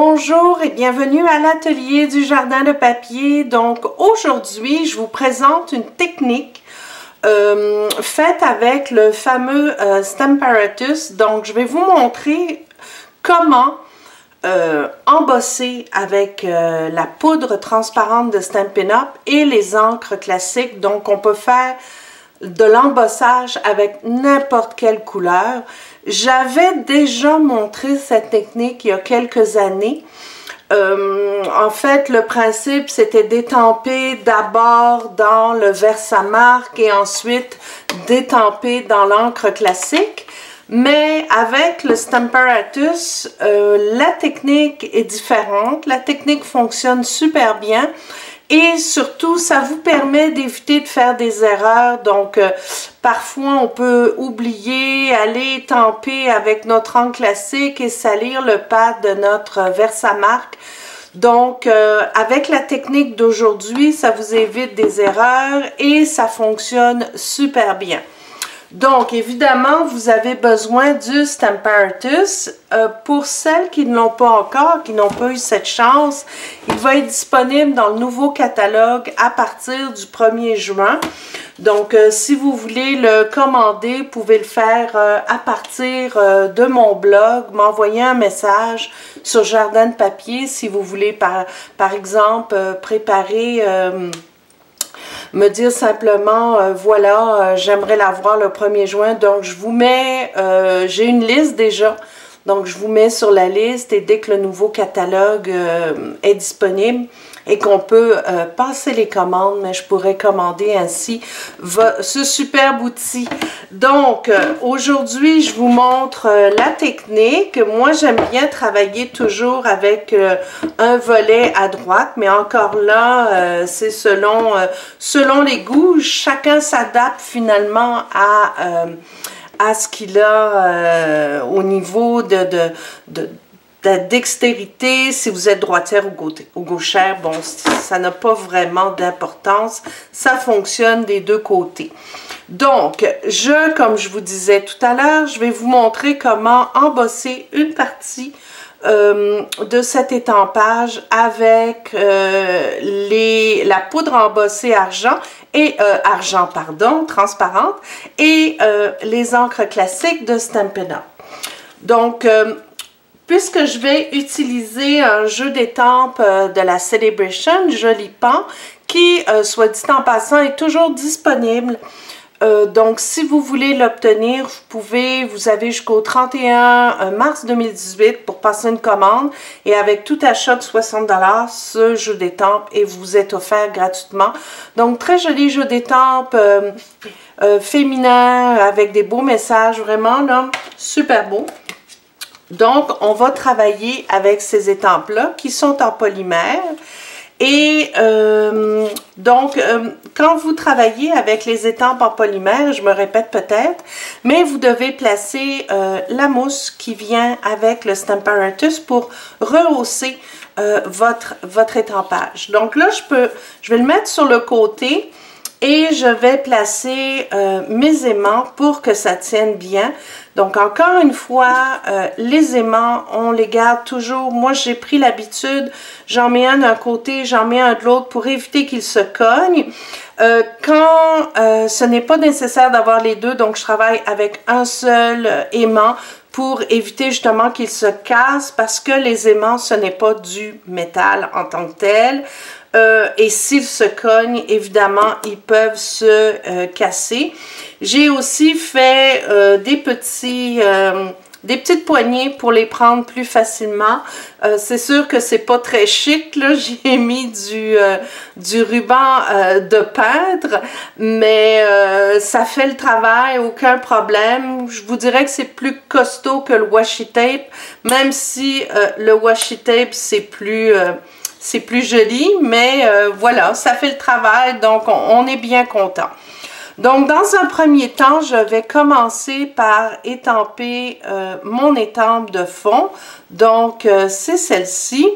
Bonjour et bienvenue à l'atelier du jardin de papier. Donc aujourd'hui, je vous présente une technique faite avec le fameux Stamparatus. Donc je vais vous montrer comment embosser avec la poudre transparente de Stampin' Up! Et les encres classiques. Donc on peut faire de l'embossage avec n'importe quelle couleur. J'avais déjà montré cette technique il y a quelques années. En fait, le principe, c'était d'étamper d'abord dans le Versamark et ensuite d'étamper dans l'encre classique. Mais avec le Stamparatus, la technique est différente. La technique fonctionne super bien. Et surtout, ça vous permet d'éviter de faire des erreurs. Donc, parfois, on peut oublier, aller étamper avec notre encre classique et salir le pad de notre Versamark. Donc, avec la technique d'aujourd'hui, ça vous évite des erreurs et ça fonctionne super bien. Donc, évidemment, vous avez besoin du Stamparatus. Pour celles qui ne l'ont pas encore, qui n'ont pas eu cette chance, il va être disponible dans le nouveau catalogue à partir du 1er juin. Donc, si vous voulez le commander, vous pouvez le faire à partir de mon blog, m'envoyer un message sur Jardin de papier si vous voulez, par exemple, préparer... me dire simplement, voilà, j'aimerais l'avoir le 1er juin. Donc, je vous mets, j'ai une liste déjà. Donc, je vous mets sur la liste et dès que le nouveau catalogue est disponible et qu'on peut passer les commandes, mais je pourrais commander ainsi ce superbe outil. Donc, aujourd'hui, je vous montre la technique. Moi, j'aime bien travailler toujours avec un volet à droite, mais encore là, c'est selon les goûts. Chacun s'adapte finalement à ce qu'il a au niveau de dextérité. Si vous êtes droitière ou gauchère, bon, ça n'a pas vraiment d'importance. Ça fonctionne des deux côtés. Donc, comme je vous disais tout à l'heure, je vais vous montrer comment embosser une partie de cet étampage avec la poudre embossée transparente et les encres classiques de Stampin' Up! Donc, puisque je vais utiliser un jeu d'étampes de la Celebration, Joli Pan, qui, soit dit en passant, est toujours disponible. Donc, si vous voulez l'obtenir, vous avez jusqu'au 31 mars 2018 pour passer une commande. Et avec tout achat de 60 $, ce jeu d'étampes vous est offert gratuitement. Donc, très joli jeu d'étampes féminin avec des beaux messages, vraiment là, super beau. Donc, on va travailler avec ces étampes-là qui sont en polymère. Et quand vous travaillez avec les étampes en polymère, je me répète peut-être, mais vous devez placer la mousse qui vient avec le Stamparatus pour rehausser votre étampage. Donc là, je vais le mettre sur le côté et je vais placer mes aimants pour que ça tienne bien. Donc, encore une fois, les aimants, on les garde toujours. Moi, j'ai pris l'habitude, j'en mets un d'un côté, j'en mets un de l'autre pour éviter qu'ils se cognent. Quand ce n'est pas nécessaire d'avoir les deux, donc je travaille avec un seul aimant pour éviter justement qu'ils se cassent parce que les aimants, ce n'est pas du métal en tant que tel. Et s'ils se cognent, évidemment, ils peuvent se casser. J'ai aussi fait des petites poignées pour les prendre plus facilement. C'est sûr que c'est pas très chic, là. J'ai mis du ruban de peintre, mais ça fait le travail, aucun problème. Je vous dirais que c'est plus costaud que le washi tape, même si le washi tape, c'est plus joli, mais voilà, ça fait le travail, donc on est bien content. Donc, dans un premier temps, je vais commencer par étamper mon étampe de fond. Donc, c'est celle-ci.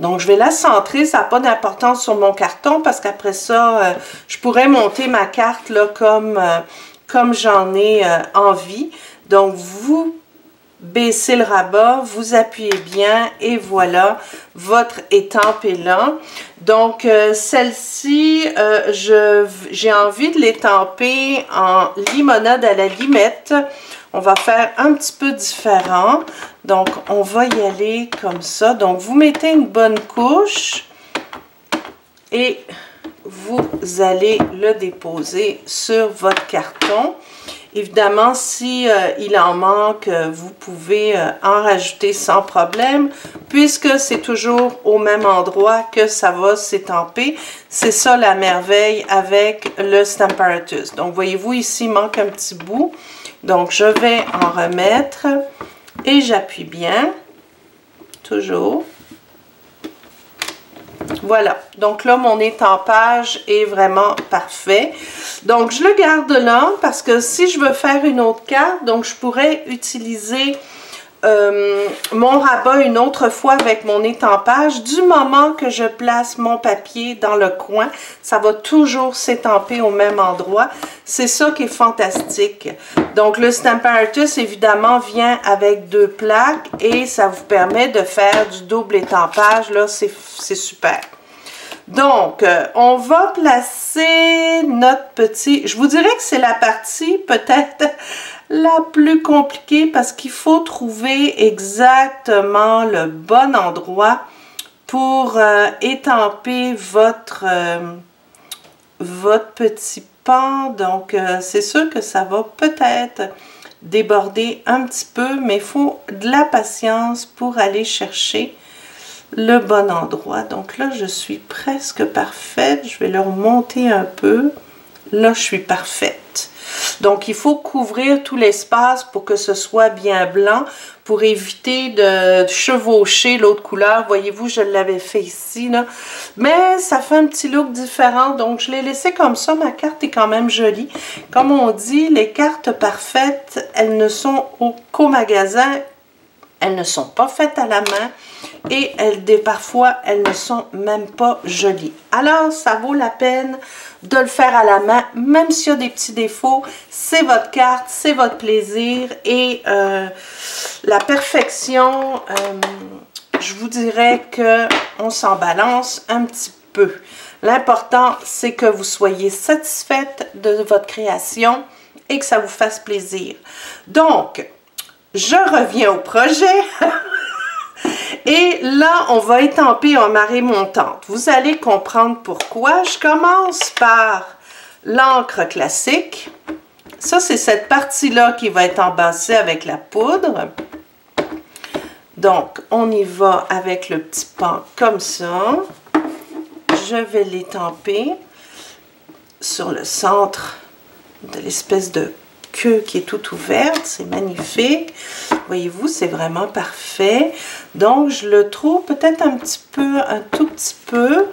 Donc, je vais la centrer, ça n'a pas d'importance sur mon carton parce qu'après ça, je pourrais monter ma carte là, comme j'en ai envie. Donc, vous baissez le rabat, vous appuyez bien et voilà, votre étampe est là. Donc, celle-ci, j'ai envie de l'étamper en limonade à la limette. On va faire un petit peu différent. Donc, on va y aller comme ça. Donc, vous mettez une bonne couche et vous allez le déposer sur votre carton. Évidemment, si il en manque, vous pouvez en rajouter sans problème, puisque c'est toujours au même endroit que ça va s'étamper. C'est ça la merveille avec le Stamparatus. Donc, voyez-vous, ici, il manque un petit bout. Donc, je vais en remettre et j'appuie bien, toujours. Voilà, donc là, mon étampage est vraiment parfait. Donc, je le garde là parce que si je veux faire une autre carte, donc je pourrais utiliser mon rabat une autre fois avec mon étampage. Du moment que je place mon papier dans le coin, ça va toujours s'étamper au même endroit. C'est ça qui est fantastique. Donc, le Stamparatus, évidemment, vient avec 2 plaques et ça vous permet de faire du double étampage. Là, c'est super. Donc, on va placer notre petit... Je vous dirais que c'est la partie peut-être la plus compliquée parce qu'il faut trouver exactement le bon endroit pour étamper votre petit pan. Donc, c'est sûr que ça va peut-être déborder un petit peu, mais il faut de la patience pour aller chercher le bon endroit. Donc là, je suis presque parfaite. Je vais le remonter un peu. Là, je suis parfaite. Donc, il faut couvrir tout l'espace pour que ce soit bien blanc, pour éviter de chevaucher l'autre couleur. Voyez-vous, je l'avais fait ici, là. Mais ça fait un petit look différent, donc je l'ai laissé comme ça. Ma carte est quand même jolie. Comme on dit, les cartes parfaites, elles ne sont qu'au magasin. Elles ne sont pas faites à la main et parfois, elles ne sont même pas jolies. Alors, ça vaut la peine de le faire à la main, même s'il y a des petits défauts. C'est votre carte, c'est votre plaisir et la perfection, je vous dirais qu'on s'en balance un petit peu. L'important, c'est que vous soyez satisfaite de votre création et que ça vous fasse plaisir. Donc, je reviens au projet. Et là, on va étamper en marée montante. Vous allez comprendre pourquoi. Je commence par l'encre classique. Ça, c'est cette partie-là qui va être embassée avec la poudre. Donc, on y va avec le petit pan comme ça. Je vais l'étamper sur le centre de l'espèce de queue qui est toute ouverte. C'est magnifique. Voyez-vous, c'est vraiment parfait. Donc, je le trouve peut-être un tout petit peu,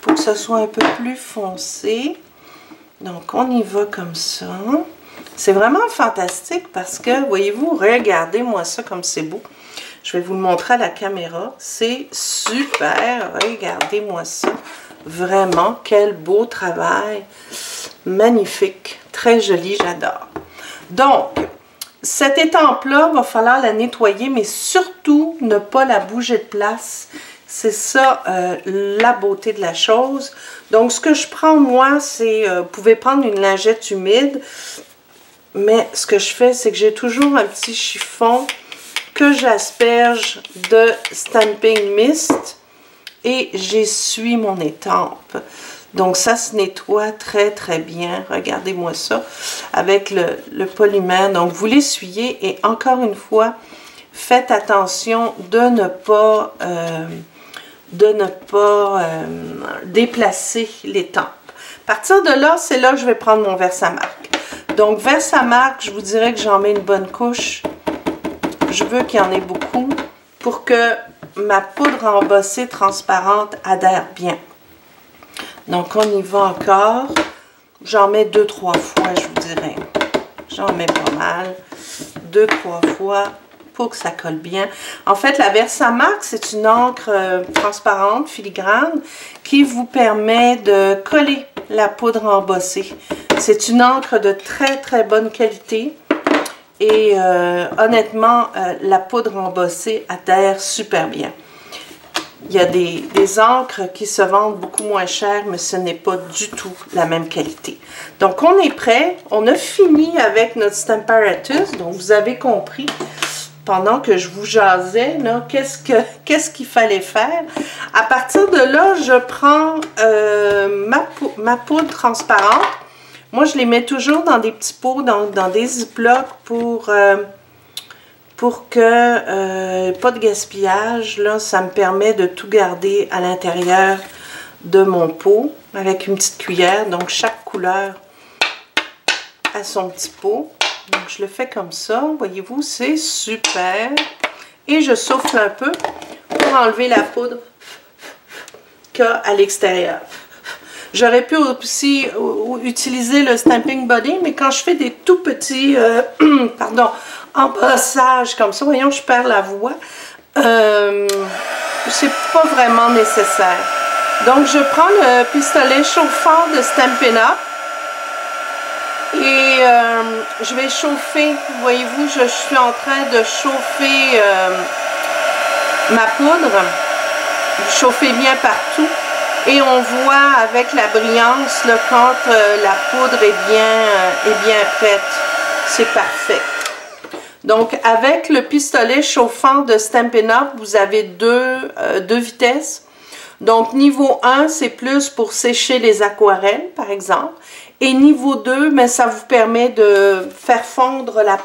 pour que ce soit un peu plus foncé. Donc, on y va comme ça. C'est vraiment fantastique parce que, voyez-vous, regardez-moi ça comme c'est beau. Je vais vous le montrer à la caméra. C'est super. Regardez-moi ça. Vraiment, quel beau travail. Magnifique. Très joli, j'adore. Donc, cette étampe-là, va falloir la nettoyer, mais surtout ne pas la bouger de place. C'est ça la beauté de la chose. Donc, ce que je prends, moi, c'est, vous pouvez prendre une lingette humide, mais ce que je fais, c'est que j'ai toujours un petit chiffon que j'asperge de Stamping Mist et j'essuie mon étampe. Donc, ça se nettoie très, très bien. Regardez-moi ça avec le polymère. Donc, vous l'essuyez et encore une fois, faites attention de ne pas déplacer l'étampe. À partir de là, c'est là que je vais prendre mon Versamark. Donc, Versamark, je vous dirais que j'en mets une bonne couche. Je veux qu'il y en ait beaucoup pour que ma poudre embossée transparente adhère bien. Donc, on y va encore. J'en mets 2-3 fois, je vous dirais. J'en mets pas mal. 2-3 fois pour que ça colle bien. En fait, la Versamark, c'est une encre transparente, filigrane, qui vous permet de coller la poudre embossée. C'est une encre de très, très bonne qualité. et honnêtement, la poudre embossée adhère super bien. Il y a des encres qui se vendent beaucoup moins cher, mais ce n'est pas du tout la même qualité. Donc, on est prêt. On a fini avec notre Stamparatus. Donc, vous avez compris, pendant que je vous jasais, qu'est-ce qu'il fallait faire. À partir de là, je prends ma poudre transparente. Moi, je les mets toujours dans des petits pots, dans des ziplocs pour que pas de gaspillage. Là, ça me permet de tout garder à l'intérieur de mon pot avec une petite cuillère. Donc, chaque couleur a son petit pot. Donc, je le fais comme ça. Voyez-vous, c'est super. Et je souffle un peu pour enlever la poudre qu'il y a à l'extérieur. J'aurais pu aussi utiliser le Stamping Body, mais quand je fais des tout petits embossages comme ça, voyons, je perds la voix, c'est pas vraiment nécessaire. Donc, je prends le pistolet chauffant de Stampin' Up et je vais chauffer, voyez-vous, je suis en train de chauffer ma poudre, chauffer bien partout. Et on voit avec la brillance là, quand la poudre est bien prête. C'est parfait. Donc, avec le pistolet chauffant de Stampin' Up, vous avez deux vitesses. Donc, niveau 1, c'est plus pour sécher les aquarelles, par exemple. Et niveau 2, mais ça vous permet de faire fondre la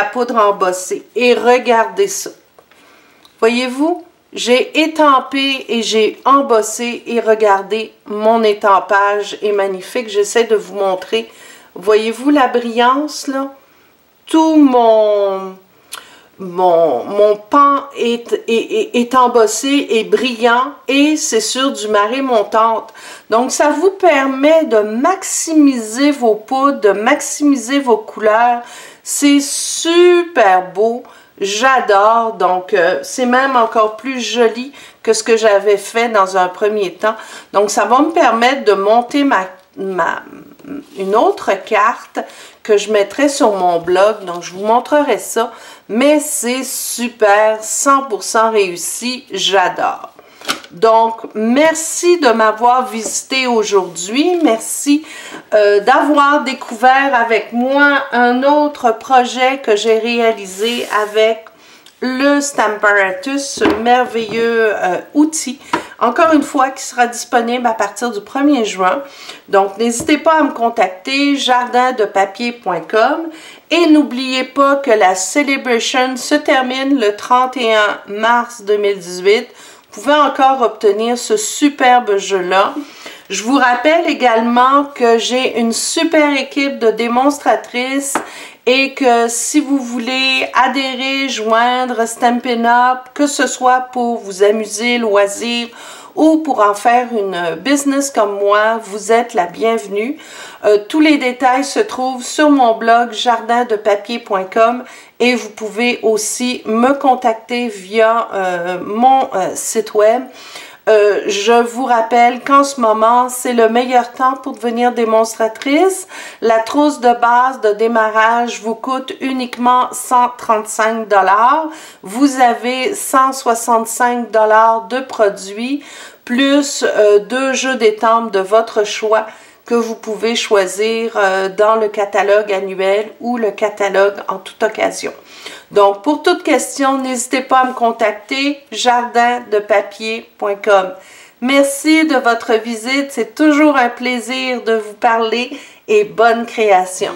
poudre embossée. Et regardez ça. Voyez-vous? J'ai étampé et j'ai embossé et regardez, mon étampage est magnifique. J'essaie de vous montrer. Voyez-vous la brillance là? Tout mon pan est embossé et brillant et c'est sur du marée montante. Donc, ça vous permet de maximiser vos poudres, de maximiser vos couleurs. C'est super beau. J'adore, donc c'est même encore plus joli que ce que j'avais fait dans un premier temps. Donc, ça va me permettre de monter une autre carte que je mettrai sur mon blog. Donc, je vous montrerai ça. Mais c'est super, 100% réussi. J'adore. Donc, merci de m'avoir visité aujourd'hui. Merci d'avoir découvert avec moi un autre projet que j'ai réalisé avec le Stamparatus, ce merveilleux outil. Encore une fois, qui sera disponible à partir du 1er juin. Donc, n'hésitez pas à me contacter, jardindepapier.com. Et n'oubliez pas que la Celebration se termine le 31 mars 2018. Vous pouvez encore obtenir ce superbe jeu-là. Je vous rappelle également que j'ai une super équipe de démonstratrices et que si vous voulez adhérer, joindre Stampin' Up, que ce soit pour vous amuser, loisir ou pour en faire une business comme moi, vous êtes la bienvenue. Tous les détails se trouvent sur mon blog jardindepapier.com et vous pouvez aussi me contacter via mon site web. Je vous rappelle qu'en ce moment, c'est le meilleur temps pour devenir démonstratrice. La trousse de base de démarrage vous coûte uniquement 135 $. Vous avez 165 $ de produits, plus 2 jeux d'étampes de votre choix que vous pouvez choisir dans le catalogue annuel ou le catalogue en toute occasion. Donc, pour toute question, n'hésitez pas à me contacter, jardindepapier.com. Merci de votre visite, c'est toujours un plaisir de vous parler et bonne création.